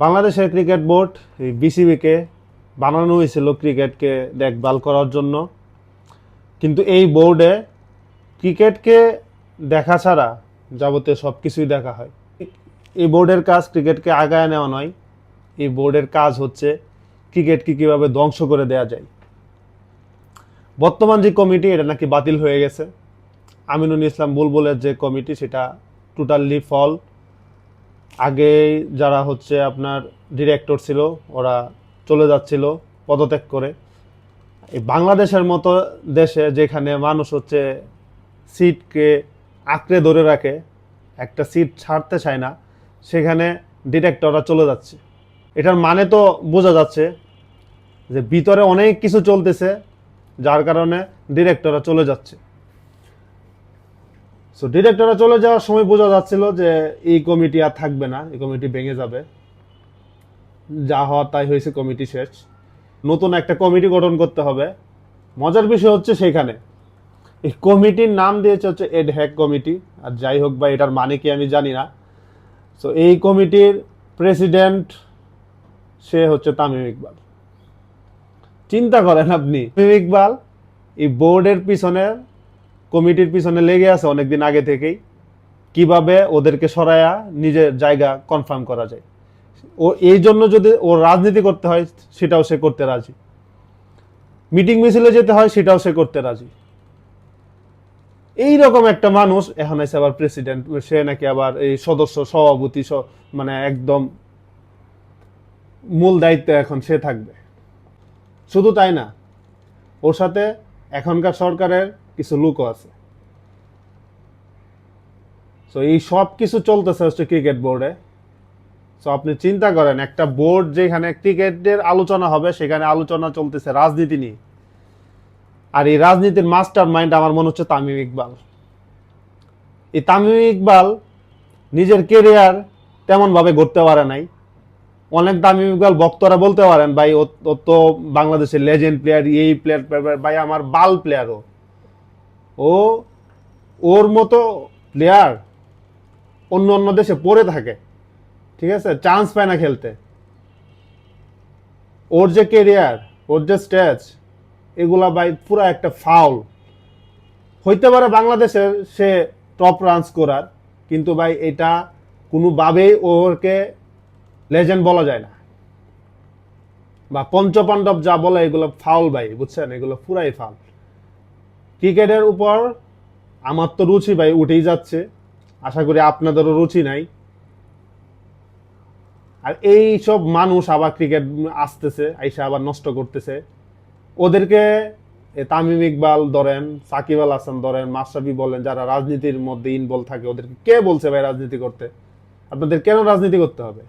বাংলাদেশের cricket board বিসিবিকে বানানো হয়েছিল ক্রিকেটকে দেখভাল করার জন্য, কিন্তু এই বোর্ডে ক্রিকেটকে দেখা ছাড়া যাবতীয় সব কিছুই দেখা হয়। এই বোর্ডের কাজ ক্রিকেটকে আগায় নেওয়া নয়, এই বোর্ডের কাজ হচ্ছে ক্রিকেটকে কীভাবে ধ্বংস করে দেওয়া যায়। বর্তমান যে কমিটি এটা নাকি বাতিল হয়ে গেছে। আমিনুল ইসলাম বুলবুলের যে কমিটি সেটা টোটালি ফল। আগে যারা হচ্ছে আপনার ডিরেক্টর ছিল ওরা চলে যাচ্ছিল পদত্যাগ করে। এই বাংলাদেশের মতো দেশে যেখানে মানুষ হচ্ছে সিটকে আঁকড়ে ধরে রাখে, একটা সিট ছাড়তে চায় না, সেখানে ডিরেক্টররা চলে যাচ্ছে। এটার মানে তো বোঝা যাচ্ছে যে ভিতরে অনেক কিছু চলতেছে, যার কারণে ডিরেক্টররা চলে যাচ্ছে। সো ডিরেক্টররা চলে যাওয়ার সময় বোঝা যাচ্ছিল যে এই কমিটি আর থাকবে না, এই কমিটি ভেঙে যাবে। যা হওয়ার তাই হয়েছে, কমিটি শেষ। নতুন একটা কমিটি গঠন করতে হবে। মজার বিষয় হচ্ছে সেখানে এই কমিটির নাম দিয়েছে হচ্ছে এড হ্যাক কমিটি। আর যাই হোক বা এটার মানে কি আমি জানি না। সো এই কমিটির প্রেসিডেন্ট সে হচ্ছে তামিম ইকবাল। চিন্তা করেন আপনি, তামিম ইকবাল এই বোর্ডের পিছনে, কমিটির পিছনে লেগে আছে অনেকদিন আগে থেকেই, কিভাবে ওদেরকে সরায়া নিজের জায়গা কনফার্ম করা যায়। ও এই জন্য যদি ওর রাজনীতি করতে হয় সেটাও সে করতে রাজি, মিটিং মিছিলে যেতে হয় সেটাও সে করতে রাজি। এইরকম একটা মানুষ এখন এসে আবার প্রেসিডেন্ট, সে নাকি আবার এই সদস্য সভাপতি, মানে একদম মূল দায়িত্বে এখন সে থাকবে। শুধু তাই না, ওর সাথে এখনকার সরকারের কিছু লোকও আছে। তো এই সব কিছু চলতেছে হচ্ছে ক্রিকেট বোর্ডে। তো আপনি চিন্তা করেন, একটা বোর্ড যেখানে ক্রিকেটের আলোচনা হবে সেখানে আলোচনা চলতেছে রাজনীতি নিয়ে। আর এই রাজনীতির মাস্টার মাইন্ড আমার মনে হচ্ছে তামিম ইকবাল। এই তামিম ইকবাল নিজের কেরিয়ার তেমন ভাবে গড়তে পারে নাই। অনেক তামিম ইকবাল ভক্তরা বলতে পারেন ভাই ও তো বাংলাদেশের লেজেন্ড প্লেয়ার, এই প্লেয়ার, ভাই আমার বাল প্লেয়ারও। ও ওর মতো প্লেয়ার অন্য অন্য দেশে পড়ে থাকে, ঠিক আছে, চান্স পায় না খেলতে। ওর যে কেরিয়ার, ওর যে স্টেজ, এগুলা ভাই পুরা একটা ফাউল। হইতে পারে বাংলাদেশের সে টপ রান স্কোরার, কিন্তু ভাই এটা কোনোভাবেই ওরকে লেজেন্ড বলা যায় না। বা পঞ্চপাণ্ডব যা বলে এগুলো ফাউল ভাই, বুঝছেন, এগুলো পুরাই ফাউল। ক্রিকেটের উপর আমার তো রুচি ভাই উঠেই যাচ্ছে, আশা করি আপনাদেরও রুচি নাই। আর এই সব মানুষ আবার ক্রিকেট আসতেছে, আইসা আবার নষ্ট করতেছে ওদেরকে। তামিম ইকবাল ধরেন, সাকিব আল হাসান ধরেন, মাশরাফি বলেন, যারা রাজনীতির মধ্যে ইনভলভ থাকে, ওদেরকে কে বলছে ভাই রাজনীতি করতে? আপনাদের কেন রাজনীতি করতে হবে?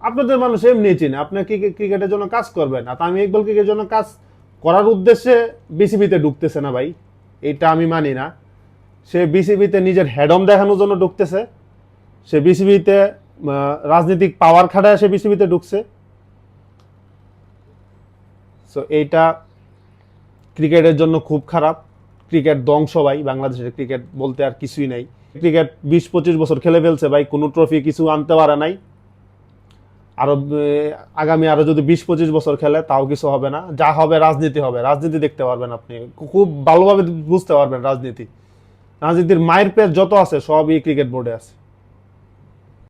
আপনাদের মানুষ এমনি চিনে, আপনার ক্রিকেটের জন্য কাজ করবেন। আর তামিম ইকবাল ক্রিকেটের জন্য কাজ করার উদ্দেশ্যে বিসিবিতে ঢুকতেছে না ভাই, এটা আমি মানি না। সে বিসিবিতে নিজের হেডম দেখানোর জন্য ঢুকতেছে। সে বিসিবিতে রাজনৈতিক পাওয়ার খাটায় সে বিসিবিতে ঢুকছে। সো এইটা ক্রিকেটের জন্য খুব খারাপ। ক্রিকেট ধ্বংস ভাই, বাংলাদেশের ক্রিকেট বলতে আর কিছুই নাই। ক্রিকেট 20-25 বছর খেলে ফেলছে ভাই, কোনো ট্রফি কিছু আনতে পারে নাই। আরো আগামী আরো যদি 20-25 বছর খেলে তাও কিছু হবে না। যা হবে রাজনীতি হবে, রাজনীতি দেখতে পারবেন আপনি, খুব ভালোভাবে বুঝতে পারবেন রাজনীতির মায়ের পেট যত আছে সবই ক্রিকেট বোর্ডে আছে।